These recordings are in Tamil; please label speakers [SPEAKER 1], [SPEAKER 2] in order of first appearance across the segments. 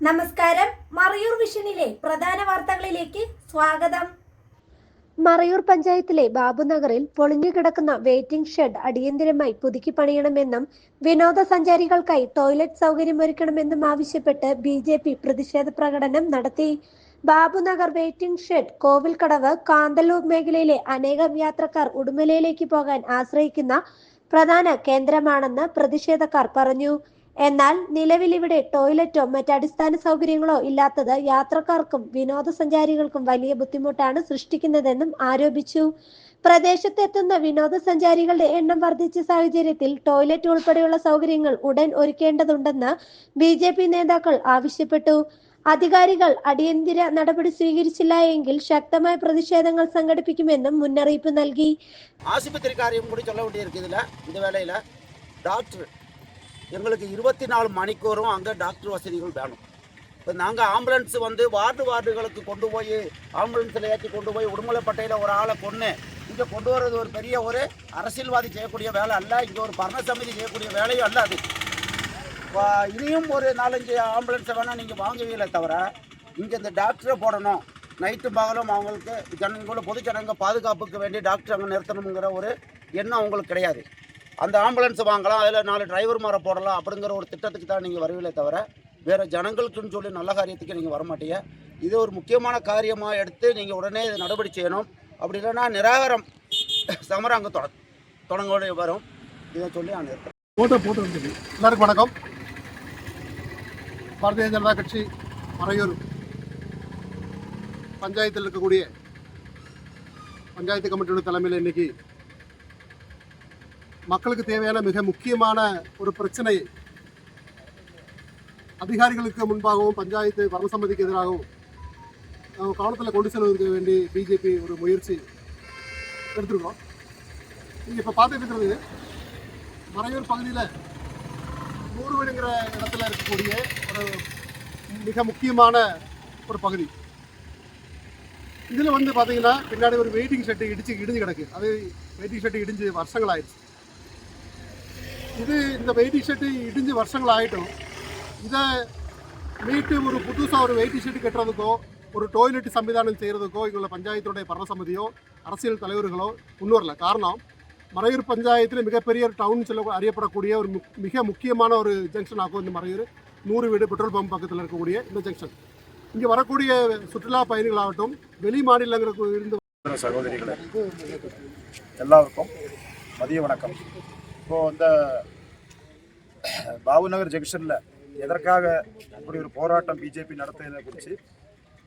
[SPEAKER 1] നമസ്കാരം. മറയൂർ വിഷനിലെ പ്രധാന വാർത്തകളിലേക്ക് സ്വാഗതം.
[SPEAKER 2] മറയൂർ പഞ്ചായത്തിലെ ബാബുനഗറിൽ പൊളിഞ്ഞുകിടക്കുന്ന വെയിറ്റിംഗ് ഷെഡ് അടിയന്തരമായി പുതുക്കി പണിയണമെന്നും വിനോദസഞ്ചാരികൾക്കായി ടോയ്ലറ്റ് സൗകര്യമൊരുക്കണമെന്നും ആവശ്യപ്പെട്ട് BJP പ്രതിഷേധ പ്രകടനം നടത്തി. ബാബുനഗർ വെയിറ്റിംഗ് ഷെഡ് കോവിൽക്കടവ് കാന്തല്ലൂർ മേഖലയിലെ അനേകം യാത്രക്കാർ ഉടുമലയിലേക്ക് പോകാൻ ആശ്രയിക്കുന്ന പ്രധാന കേന്ദ്രമാണെന്ന് പ്രതിഷേധക്കാർ പറഞ്ഞു. എന്നാൽ നിലവിൽ ഇവിടെ ടോയ്ലറ്റോ മറ്റ് അടിസ്ഥാന സൗകര്യങ്ങളോ ഇല്ലാത്തത് യാത്രക്കാർക്കും വിനോദസഞ്ചാരികൾക്കും വലിയ ബുദ്ധിമുട്ടാണ് സൃഷ്ടിക്കുന്നതെന്നും ആരോപിച്ചു. പ്രദേശത്തെത്തുന്ന വിനോദസഞ്ചാരികളുടെ എണ്ണം വർദ്ധിച്ച സാഹചര്യത്തിൽ ടോയ്ലറ്റ് ഉൾപ്പെടെയുള്ള സൗകര്യങ്ങൾ ഉടൻ ഒരുക്കേണ്ടതുണ്ടെന്ന് BJP നേതാക്കൾ ആവശ്യപ്പെട്ടു. അധികാരികൾ അടിയന്തര നടപടി സ്വീകരിച്ചില്ല എങ്കിൽ ശക്തമായ പ്രതിഷേധങ്ങൾ സംഘടിപ്പിക്കുമെന്നും മുന്നറിയിപ്പ് നൽകി.
[SPEAKER 3] ஆஸ்பத்திரி காரியம் கூட சொல்ல வேண்டியிருக்கு. இந்த வேலையில் டாக்டர் எங்களுக்கு 24 மணிக்கூறும் அங்கே டாக்டர் வசதிகள் வேணும். இப்போ நாங்கள் ஆம்புலன்ஸ் வந்து வார்டுகளுக்கு கொண்டு போய் ஆம்புலன்ஸில் ஏற்றி கொண்டு போய் உடுமலைப்பட்டையில் ஒரு ஆளை கொண்டு இங்கே கொண்டு வர்றது ஒரு பெரிய ஒரு அரசியல்வாதி செய்யக்கூடிய வேலை அல்ல, இங்கே ஒரு பரண சமிதி செய்யக்கூடிய வேலையும் அல்ல. அது இனியும் ஒரு 4-5 ஆம்புலன்ஸை வேணால் நீங்கள் வாங்குவீங்களே தவிர இங்கே இந்த டாக்டரை போடணும், நைட்டு பகலும் அவங்களுக்கு ஜனங்களோட பொது ஜனங்க பாதுகாப்புக்கு வேண்டி டாக்டர் அங்கே நிறுத்தணுங்கிற ஒரு எண்ணம் அவங்களுக்கு கிடையாது. அந்த ஆம்புலன்ஸ் வாங்கலாம், அதில் 4 டிரைவர் மாரை போடலாம் அப்படிங்கிற ஒரு திட்டத்துக்கு தான் நீங்கள் வருவீங்களே தவிர வேறு ஜனங்களுக்குன்னு சொல்லி நல்ல காரியத்துக்கு நீங்கள் வரமாட்டீங்க. இது ஒரு முக்கியமான காரியமாக எடுத்து நீங்கள் உடனே இதை நடவடிக்கை செய்யணும். அப்படி இல்லைன்னா நிராகரம் சமரம் அங்கே தொடங்க வரும். இதை சொல்லி நான் இருக்கேன்.
[SPEAKER 4] எல்லாருக்கும் வணக்கம். பாரதிய ஜனதா கட்சி மறையூர் பஞ்சாயத்தில் இருக்கக்கூடிய பஞ்சாயத்து கமிட்டியோட தலைமையில் இன்னைக்கு மக்களுக்கு தேவையான மிக முக்கியமான ஒரு பிரச்சனையை அதிகாரிகளுக்கு முன்பாகவும் பஞ்சாயத்து பரணசமிதிக்கு எதிராகவும் கவனத்தில் கொண்டு செல்வதற்கு வேண்டி BJP ஒரு முயற்சி எடுத்துருக்கோம். நீங்கள் இப்போ பார்த்துட்டு இருக்கிறது மறையூர் பகுதியில் நூறுவீடுங்கிற இடத்துல இருக்கக்கூடிய ஒரு மிக முக்கியமான ஒரு பகுதி. இதில் வந்து பார்த்தீங்கன்னா பின்னாடி ஒரு வெயிட்டிங் ஷெட்டு இடிஞ்சு கிடக்கு. அது வெயிட்டிங் ஷெட்டு இடிஞ்சு வருஷங்கள் ஆயிடுச்சு. இந்த வெயிட்டிங் ஷெட்டு இடிஞ்சு வருஷங்கள் ஆகிட்டும் இதை மீட்டு ஒரு புதுசாக ஒரு வெயிட்டிங் ஷெட்டு கட்டுறதுக்கோ ஒரு டாய்லெட் சம்பிதானம் செய்கிறதுக்கோ இவங்கள பஞ்சாயத்துடைய பரணசமிதியோ அரசியல் தலைவர்களோ முன்வரல. காரணம், மறையூர் பஞ்சாயத்தில் மிகப்பெரிய டவுன் அறியப்படக்கூடிய ஒரு மிக முக்கியமான ஒரு ஜங்ஷன் ஆகும் இந்த மறையூர் 100 வீடு பெட்ரோல் பம்ப் பக்கத்தில் இருக்கக்கூடிய இந்த ஜங்ஷன். இங்கே வரக்கூடிய சுற்றுலா பயணிகளாகட்டும் வெளி மாநிலங்களுக்கு இருந்து
[SPEAKER 5] சகோதரிகளே எல்லாருக்கும் மதிய வணக்கம். இப்போது இந்த பாபுநகர் ஜங்ஷனில் எதற்காக இப்படி ஒரு போராட்டம் BJP நடத்தியதை குறித்து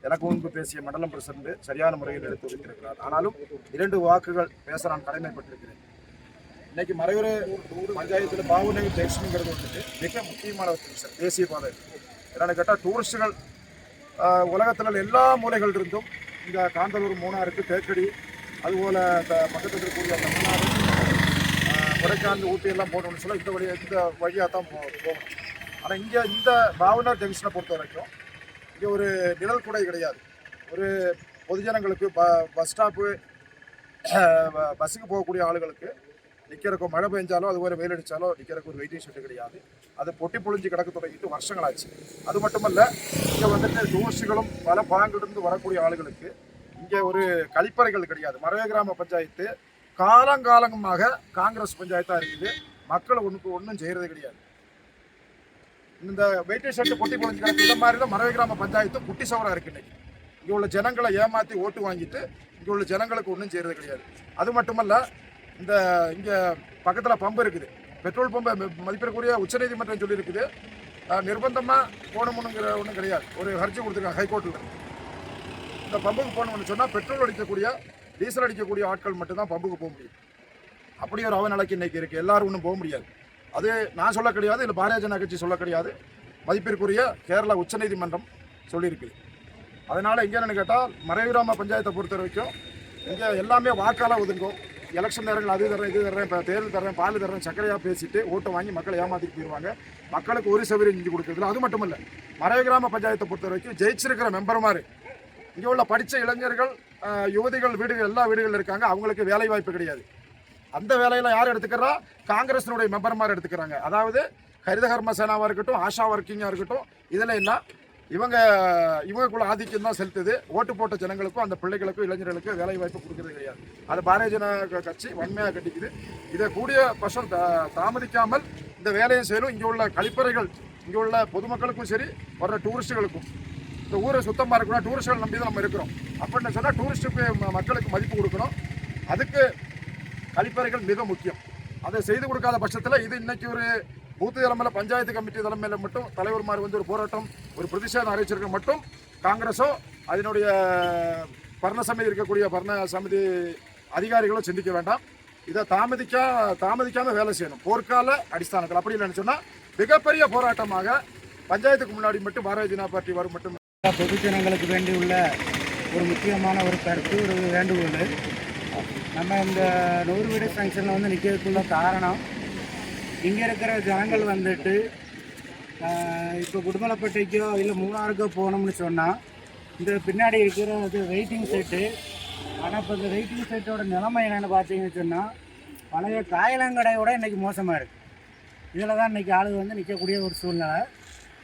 [SPEAKER 5] எனக்கு முன்பு பேசிய மண்டலம் பிரசிடண்ட் சரியான முறையில் எடுத்து வைத்திருக்கிறார். ஆனாலும் 2 வாக்குகள் பேச நான் கடமைப்பட்டிருக்கிறேன். இன்றைக்கி மறையூர் பஞ்சாயத்தில் பாபுநகர் ஜங்ஷனுங்கிறது வந்துட்டு மிக முக்கியமான ஒரு ஜங்ஷன், தேசிய பாதை. என்னென்னு கேட்டால் டூரிஸ்டுகள் உலகத்தில் எல்லா மூலைகள் இருந்தும் இந்த காந்தலூர், மூணாருக்கு, தேக்கடி, அதுபோல் இந்த பக்கத்தில் இருக்கக்கூடிய தமிழ்நாடு, கொடைக்கானல், ஊட்டி எல்லாம் போகணும்னு சொல்ல இந்த வழியாக தான் போகணும். ஆனால் இங்கே இந்த பாபுநகர் ஜங்ஷனை பொறுத்த வரைக்கும் இங்கே ஒரு நிழல் கூடை கிடையாது. ஒரு பொதுஜனங்களுக்கு பஸ் ஸ்டாப்பு, பஸ்ஸுக்கு போகக்கூடிய ஆளுகளுக்கு நிற்கிறக்கு மழை பெஞ்சாலோ அதுபோல் வெயில் அடித்தாலோ நிற்கிறக்கு ஒரு வெயிட்டிங் ஷெட்டு கிடையாது. அது பொட்டி பொழிஞ்சு கிடக்க தொடங்கிட்டு வருஷங்களாச்சு. அது மட்டுமல்ல, இங்கே வந்துட்டு டூரிஸ்டுகளும் பல பாகங்களிலிருந்து வரக்கூடிய ஆளுகளுக்கு இங்கே ஒரு கழிப்பறைகள் கிடையாது. மறையூர் கிராம பஞ்சாயத்து காலங்காலமாக காங்கிரஸ் பஞ்சாயத்தாக இருக்குது. மக்களை ஒன்றும் செய்கிறது கிடையாது. இந்த வெயிட்டிங் ஷெட்டு பொட்டி பொழிஞ்சு கிடக்கு. இந்த மாதிரி தான் மறையூர் கிராம பஞ்சாயத்து குட்டி சவராக இருக்குது. இன்றைக்கி இங்கே உள்ள ஜனங்களை ஏமாற்றி ஓட்டு வாங்கிட்டு இங்கே உள்ள ஜனங்களுக்கு ஒன்றும் செய்கிறது கிடையாது. அது மட்டுமல்ல, இங்கே பக்கத்தில் பம்பு இருக்குது, பெட்ரோல் பம்பை மதிப்பிடக்கூடிய உச்சநீதிமன்றம் சொல்லியிருக்குது நிர்பந்தமாக போகணுங்கிற ஒன்றும் கிடையாது. ஒரு அர்ஜி கொடுத்துருக்காங்க ஹைகோர்ட்டில். இந்த பம்புக்கு போகணும்னு சொன்னால் பெட்ரோல் அடிக்கக்கூடிய, டீசல் அடிக்கக்கூடிய ஆட்கள் மட்டும்தான் பம்புக்கு போக முடியும். அப்படி ஒரு அவநிலைக்கு இன்றைக்கி இருக்குது. எல்லோரும் ஒன்றும் போக முடியாது. அது நான் சொல்ல கிடையாது, இல்லை பாரதிய ஜனதா கட்சி சொல்ல கிடையாது, மதிப்பிற்குரிய கேரளா உச்சநீதிமன்றம் சொல்லியிருக்குது. அதனால் இங்கே என்னென்னு கேட்டால் மறையூர் கிராம பஞ்சாயத்தை பொறுத்த வரைக்கும் இங்கே எல்லாமே வாக்கால் ஒதுங்கும். எலெக்ஷன் நேரங்கள் அது தர்றேன், இது தர்றேன், இப்போ தேர்தல் தர்றேன், பால் தர்றேன், சர்க்கரையாக பேசிட்டு ஓட்டை வாங்கி மக்களை ஏமாற்றிட்டு போயிடுவாங்க. மக்களுக்கு ஒரு சௌகரியம் செஞ்சு கொடுக்குறதுல. அது மட்டும் இல்லை, மறையூர் கிராம பஞ்சாயத்தை பொறுத்த வரைக்கும் ஜெயிச்சிருக்கிற மெம்பர்மார் இங்கே உள்ள படித்த இளைஞர்கள், யுவதிகள் வீடுகள், எல்லா வீடுகள் இருக்காங்க. அவங்களுக்கு வேலை வாய்ப்பு கிடையாது. அந்த வேலையில் யார் எடுத்துக்கிறா? காங்கிரஸினுடைய மெம்பர்மார் எடுத்துக்கிறாங்க. அதாவது ஹரித கர்ம சேனாவாக இருக்கட்டும், ஆஷா ஒர்க்கிங்காக இருக்கட்டும், இதில் எல்லாம் இவங்களுக்குள்ள ஆதிக்கம் தான் செலுத்துது. ஓட்டு போட்ட ஜனங்களுக்கும் அந்த பிள்ளைகளுக்கும் இளைஞர்களுக்கும் வேலை வாய்ப்பு கொடுக்கறது கிடையாது. அது பாரதிய ஜனதா கட்சி வன்மையாக கட்டிக்குது. இதை கூடிய பட்சம் தாமதிக்காமல் இந்த வேலையை செய்யணும். இங்கே உள்ள கழிப்பறைகள் இங்கே உள்ள பொதுமக்களுக்கும் சரி வர்ற டூரிஸ்ட்டுகளுக்கும் இந்த ஊரை சுத்தமாக இருக்கணும். டூரிஸ்டுகள் நம்பி தான் நம்ம இருக்கிறோம். அப்படின்னு சொன்னால் டூரிஸ்ட்டுக்கு மக்களுக்கு மதிப்பு கொடுக்கணும். அதுக்கு கழிப்பறைகள் மிக முக்கியம். அதை செய்து கொடுக்காத பட்சத்தில் இது இன்னைக்கு ஒரு பூத்து தலைமையில் பஞ்சாயத்து கமிட்டி தலைமையில் மட்டும் தலைவர்மார் ஒரு போராட்டம் ஒரு பிரதிஷேதம் அறிவிச்சிருக்க மட்டும் காங்கிரஸோ அதனுடைய பரண சமிதி இருக்கக்கூடிய பரண சமிதி அதிகாரிகளோ சிந்திக்க வேண்டாம். இதை தாமதிக்காம வேலை செய்யணும். போர்க்கால அடிஸ்தானத்தில் அப்படி இல்லைன்னு சொன்னால் மிகப்பெரிய போராட்டமாக பஞ்சாயத்துக்கு முன்னாடி மட்டும் பாரதிய ஜனதா பார்ட்டி வரும் மட்டும்
[SPEAKER 6] பொதுஜனங்களுக்கு வேண்டியுள்ள ஒரு முக்கியமான ஒரு கருத்து, ஒரு வேண்டுகோள். நம்ம இந்த 100 வீடு ஃபங்க்ஷனில் நிற்கிறதுக்குள்ள காரணம், இங்கே இருக்கிற ஜனங்கள் இப்போ குடுமலைப்பேட்டைக்கோ இல்லை மூணாறுக்கோ போகணும்னு சொன்னால் இந்த பின்னாடி இருக்கிற இது வெயிட்டிங் செட்டு. ஆனால் இப்போ இந்த வெயிட்டிங் செட்டோட நிலைமை என்னென்னு பார்த்தீங்கன்னு சொன்னால் பழைய காயலங்கடையோட இன்றைக்கி மோசமாக இருக்குது. இதில் தான் இன்றைக்கி ஆளுங்க நிற்கக்கூடிய ஒரு சூழ்நிலை.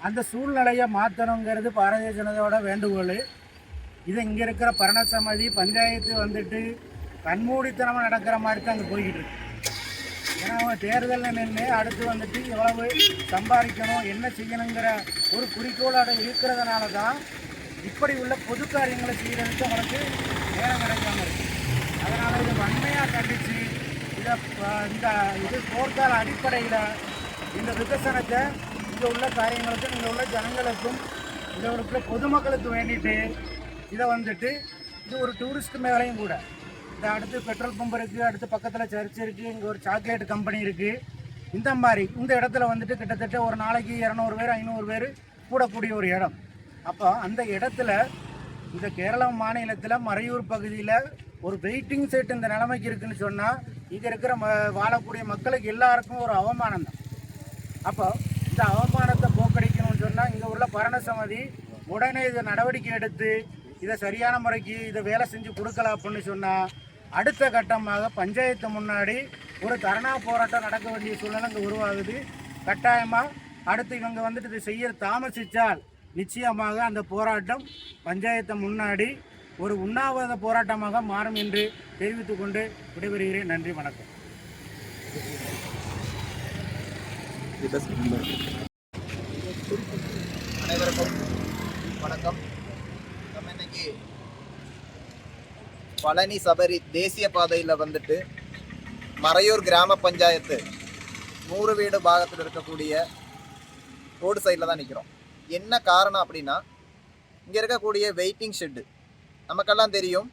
[SPEAKER 6] அந்த சூழ்நிலையை மாற்றணுங்கிறது பாரதிய ஜனதாவோட வேண்டுகோள். இது இங்கே இருக்கிற பரணசமிதி பஞ்சாயத்து கண்மூடித்தனமாக நடக்கிற மாதிரி தான் அங்கே போய்கிட்டு இருக்கு. ஏன்னா அவங்க தேர்தலில் நின்று அடுத்து எவ்வளவு சம்பாதிக்கணும் என்ன செய்யணுங்கிற ஒரு குறிக்கோளோட இருக்கிறதுனால தான் இப்படி உள்ள பொது காரியங்களை செய்கிறதுக்கு அவங்களுக்கு நேரம் கிடைக்காம இருக்கு. அதனால் இது வன்மையாக கண்டித்து இது போர்க்கால அடிப்படையில் இந்த விகசனத்தை இங்கே உள்ள காரியங்களுக்கும் இங்கே உள்ள ஜனங்களுக்கும் இங்கே உள்ள பொதுமக்களுக்கு வேண்டிட்டு இதை இது ஒரு டூரிஸ்ட் மேலையும் கூட. இந்த அடுத்து பெட்ரோல் பம்ப் இருக்குது, அடுத்து பக்கத்தில் சர்ச் இருக்குது, இங்கே ஒரு சாக்லேட் கம்பெனி இருக்குது. இந்த மாதிரி இந்த இடத்துல கிட்டத்தட்ட ஒரு நாளைக்கு 200 பேர் 500 பேர் கூடக்கூடிய ஒரு இடம். அப்போ அந்த இடத்துல இந்த கேரள மாநிலத்தில் மறையூர் பகுதியில் ஒரு வெயிட்டிங் செட் இந்த நிலைமைக்கு இருக்குதுன்னு சொன்னால் இங்கே இருக்கிற வாழக்கூடிய மக்களுக்கு எல்லாருக்கும் ஒரு அவமானம் தான். அப்போ இந்த அவமானத்தை போக்கடிக்கணும்னு சொன்னால் இங்கே உள்ள பரணசமிதி உடனே இதை நடவடிக்கை எடுத்து இதை சரியான முறைக்கு இதை வேலை செஞ்சு கொடுக்கலாம் அப்படின்னு சொன்னால் அடுத்த கட்டமாக பஞ்சாயத்து முன்னாடி ஒரு தர்ணா போராட்டம் நடக்க வேண்டிய சூழ்நிலை இங்கே உருவாகுது. கட்டாயமாக அடுத்து இவங்க இதை செய்ய தாமசித்தால் நிச்சயமாக அந்த போராட்டம் பஞ்சாயத்து முன்னாடி ஒரு உண்ணாவிரத போராட்டமாக மாறும் என்று தெரிவித்துக் கொண்டு விடைபெறுகிறேன். நன்றி, வணக்கம்.
[SPEAKER 7] அனைவருக்கும் வணக்கம். நம்ம இன்னைக்கு பழனி சபரி தேசிய பாதையில் மறையூர் கிராம பஞ்சாயத்து 100 வீடு பாகத்தில் இருக்கக்கூடிய ரோடு சைடில் தான் நிற்கிறோம். என்ன காரணம் அப்படின்னா, இங்கே இருக்கக்கூடிய வெயிட்டிங் ஷெட்டு நமக்கெல்லாம் தெரியும்.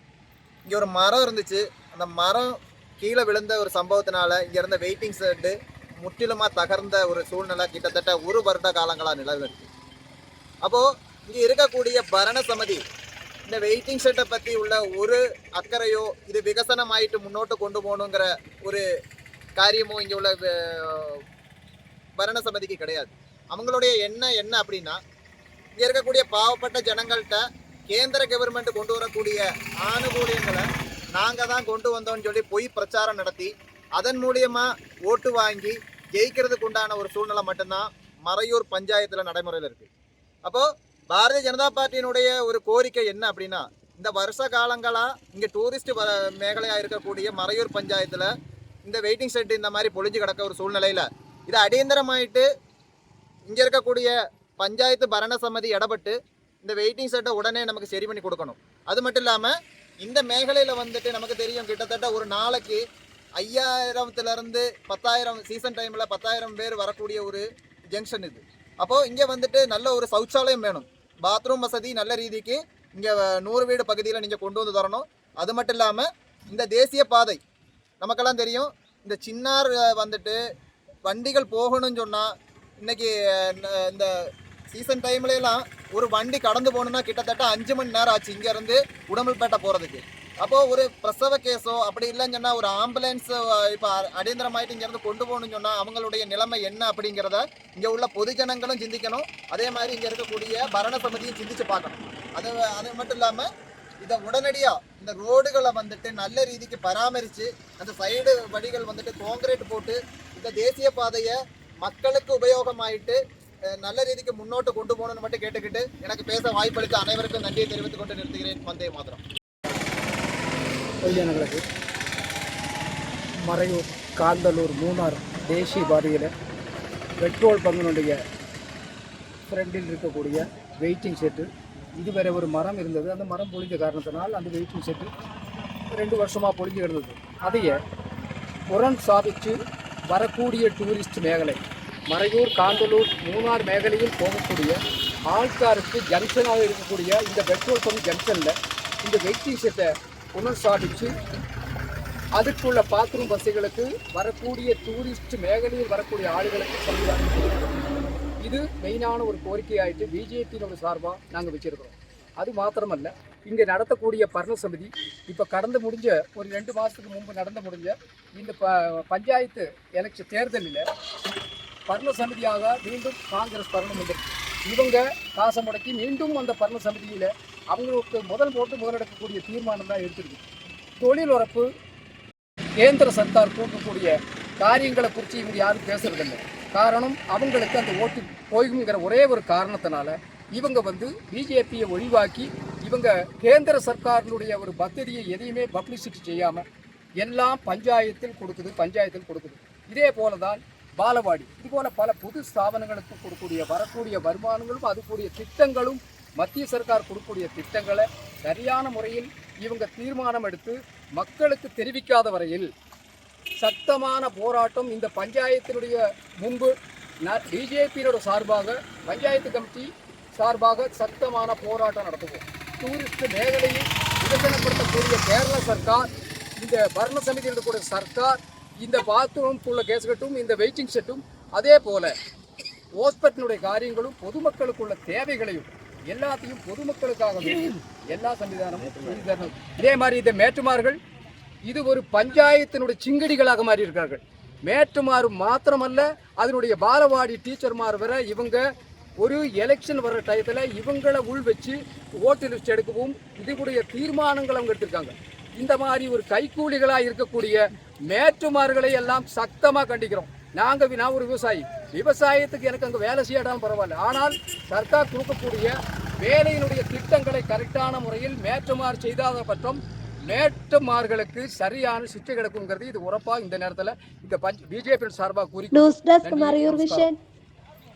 [SPEAKER 7] இங்கே ஒரு மரம் இருந்துச்சு, அந்த மரம் கீழே விழுந்த ஒரு சம்பவத்தினால இங்கே இருந்த வெயிட்டிங் ஷெட்டு முற்றிலுமாக தகர்ந்த ஒரு சூழ்நிலை கிட்டத்தட்ட 1 வருட காலங்களாக நிலவிருக்கு. அப்போது இங்கே இருக்கக்கூடிய பரண சமிதி இந்த வெயிட்டிங் ஷெட்டை பற்றி உள்ள ஒரு அக்கறையோ இது விகசனமாயிட்டு முன்னோட்டு கொண்டு போகணுங்கிற ஒரு காரியமோ இங்கே உள்ள பரண சமிதிக்கு கிடையாது. அவங்களுடைய எண்ணம் என்ன அப்படின்னா, இங்கே இருக்கக்கூடிய பாவப்பட்ட ஜனங்கள்கிட்ட கேந்திர கவர்மெண்ட் கொண்டு வரக்கூடிய ஆனுகூலியங்களை நாங்கள் தான் கொண்டு வந்தோம்னு சொல்லி பொய் பிரச்சாரம் நடத்தி அதன் மூலியமாக ஓட்டு வாங்கி ஜெயிக்கிறதுக்கு உண்டான ஒரு சூழ்நிலை மட்டும்தான் மறையூர் பஞ்சாயத்தில் நடைமுறையில் இருக்குது. அப்போது பாரதிய ஜனதா பார்ட்டியினுடைய ஒரு கோரிக்கை என்ன அப்படின்னா, இந்த வருஷ காலங்களாக இங்கே டூரிஸ்ட் மேഖലயாக இருக்கக்கூடிய மறையூர் பஞ்சாயத்தில் இந்த வெயிட்டிங் ஷெட் இந்த மாதிரி பொழிஞ்சு கிடக்க ஒரு சூழ்நிலையில் இதை அடியந்தரமாயிட்டு இங்கே இருக்கக்கூடிய பஞ்சாயத்து பரண சமிதி இடப்பட்டு இந்த வெயிட்டிங் ஷெட்டை உடனே நமக்கு சரி பண்ணி கொடுக்கணும். அது மட்டும் இல்லாமல் இந்த மேഖലயில் நமக்கு தெரியும், கிட்டத்தட்ட ஒரு நாளைக்கு 5000 10,000 சீசன் டைமில் 10,000 பேர் வரக்கூடிய ஒரு ஜங்ஷன் இது. அப்போது இங்கே நல்ல ஒரு சௌச்சாலயம் வேணும், பாத்ரூம் வசதி நல்ல ரீதிக்கு இங்கே 100 வீடு பகுதியில் நீங்கள் கொண்டு வந்து தரணும். அது மட்டும் இல்லாமல் இந்த தேசிய பாதை நமக்கெல்லாம் தெரியும், இந்த சின்னார் வண்டிகள் போகணும்னு சொன்னால் இன்றைக்கி இந்த சீசன் டைம்லாம் ஒரு வண்டி கடந்து போகணுன்னா கிட்டத்தட்ட 5 மணி நேரம் ஆச்சு இங்கேருந்து உடம்புப்பேட்டை போகிறதுக்கு. அப்போது ஒரு பிரசவ கேஸோ அப்படி இல்லைன்னு சொன்னால் ஒரு ஆம்புலன்ஸ் இப்போ அடியந்தரமாயிட்டு இங்கேருந்து கொண்டு போகணும்னு சொன்னால் அவங்களுடைய நிலைமை என்ன அப்படிங்கிறத இங்கே உள்ள பொதுஜனங்களும் சிந்திக்கணும். அதே மாதிரி இங்கே இருக்கக்கூடிய பரண சமிதியும் சிந்திச்சு பார்க்கணும். அது மட்டும் இல்லாமல் இதை உடனடியாக இந்த ரோடுகளை நல்ல ரீதிக்கு பராமரித்து அந்த சைடு வடிகள் கான்கிரீட் போட்டு இந்த தேசிய பாதையை மக்களுக்கு உபயோகமாயிட்டு நல்ல ரீதிக்கு முன்னோட்டு கொண்டு போகணும்னு மட்டும் கேட்டுக்கிட்டு எனக்கு பேச வாய்ப்பளித்த அனைவருக்கும் நன்றியை தெரிவித்துக் கொண்டு நிறுத்துகிறேன். வந்தே மாத்திரம்.
[SPEAKER 8] பொதுஜனங்களுக்கு மறையூர் காந்தலூர் மூணார் தேசிய பாதையில் பெட்ரோல் பங்கினுடைய ஃப்ரண்டில் இருக்கக்கூடிய வெயிட்டிங் ஷெட்டு இதுவரை ஒரு மரம் இருந்தது. அந்த மரம் பொழிஞ்ச காரணத்தினால் அந்த வெயிட்டிங் ஷெட்டு 2 வருஷமாக பொழிஞ்சு கிடந்தது. அதையே புறம் சாதித்து வரக்கூடிய டூரிஸ்ட் மேഖலை மறையூர் காந்தலூர் மூணார் மேഖலையில் போகக்கூடிய ஆள்காருக்கு ஜங்ஷனாக இருக்கக்கூடிய இந்த பெட்ரோல் பங்க் ஜங்ஷனில் இந்த வெயிட்டிங் ஷெட்டை புனர்ஸ்தாபித்து அதுக்குள்ள பாத்ரூம் வசதிகளுக்கு வரக்கூடிய டூரிஸ்ட் மேഖலையில் வரக்கூடிய ஆளுகளுக்கு சன்னிதானம் செய்யணும். இது மெயினான ஒரு கோரிக்கையாயிட்டு பிஜேபியினோட சார்பாக நாங்கள் வச்சுருக்கிறோம். அது மாத்திரமல்ல, இங்கே நடத்தக்கூடிய பர்ண சமிதி இப்போ கடந்து முடிஞ்ச ஒரு 2 மாதத்துக்கு முன்பு நடந்து முடிஞ்ச இந்த பஞ்சாயத்து எலெக்ஷன் தேர்தலில் பர்ண சமிதியாக மீண்டும் காங்கிரஸ் பர்ணம் வந்திருக்கு. இவங்க காசை முடக்கி மீண்டும் அந்த பர்ண சமிதியில் அவங்களுக்கு முதலெடுக்கக்கூடிய தீர்மானம் தான் எடுத்திருக்கு. தொழில் உறப்பு கேந்திர சர்க்கார் கொடுக்கக்கூடிய காரியங்களை குறித்து இவங்க யாரும் பேசுறதில்லை. காரணம், அவங்களுக்கு அந்த ஓட்டு போய்ங்கிற ஒரே ஒரு காரணத்தினால இவங்க பிஜேபியை ஒழிவாக்கி இவங்க கேந்திர சர்க்காரினுடைய ஒரு பദ്ധதியை எதையுமே பப்ளிசிட்டி செய்யாமல் எல்லாம் பஞ்சாயத்தில் கொடுக்குது. இதே போல தான் பாலவாடி, இதுபோல பல பொது ஸ்தாபனங்களுக்கு வரக்கூடிய வருமானங்களும் அதுக்குரிய திட்டங்களும் மத்திய சர்க்கார் கொடுக்கக்கூடிய திட்டங்களை சரியான முறையில் இவங்க தீர்மானம் எடுத்து மக்களுக்கு தெரிவிக்காத வரையில் சத்தமான போராட்டம் இந்த பஞ்சாயத்தினுடைய முன்பு பிஜேபியோட சார்பாக பஞ்சாயத்து கமிட்டி சார்பாக சத்தமான போராட்டம் நடத்துவோம். டூரிஸ்ட் மேഖலையை விகசனப்படுத்தக்கூடிய கேரள சர்க்கார், இந்த பர்ண சமிதி இருக்கக்கூடிய சர்க்கார் இந்த பாத்ரூம்குள்ள கேஸ்கட்டும் இந்த வெயிட்டிங் ஷெட்டும் அதே போல ஹாஸ்பிட்டலுடைய காரியங்களும் பொதுமக்களுக்குள்ள தேவைகளையும் எல்லாத்தையும் பொதுமக்களுக்காக எல்லா சன்னிதானமும் இதே மாதிரி இந்த மேட்டுமார்கள் இது ஒரு பஞ்சாயத்தினுடைய சிங்கடிகளாக மாறி இருக்கார்கள். மேட்டுமாறு மாத்திரமல்ல, அதனுடைய பாலவாடி டீச்சர்மார் வர இவங்க ஒரு எலெக்ஷன் வர்ற டயத்தில் இவங்களை உள் வச்சு ஓட்டு லிஸ்ட் எடுக்கவும் இதுக்குடைய தீர்மானங்கள் அவங்க எடுத்திருக்காங்க. இந்த மாதிரி ஒரு கைக்கூலிகளாக இருக்கக்கூடிய மேட்டுமார்களை எல்லாம் சத்தமாக கண்டிக்கிறோம். நான் ஒரு விவசாயத்துக்கு எனக்கு அங்கே வேலை செய்யாட்டாலும் பரவாயில்ல, ஆனால் சர்க்கார் கொடுக்கக்கூடிய வேலையினுடைய திட்டங்களை கரெக்டான முறையில் மேட்டுமார் செய்தாத பட்சம் மேட்டுமார்களுக்கு சரியான சிக்ஷை கிடைக்குங்கிறது இது உறப்பாக இந்த நேரத்தில் இந்த பிஜேபி சார்பாக கூறி.
[SPEAKER 2] News desk Marayur vision.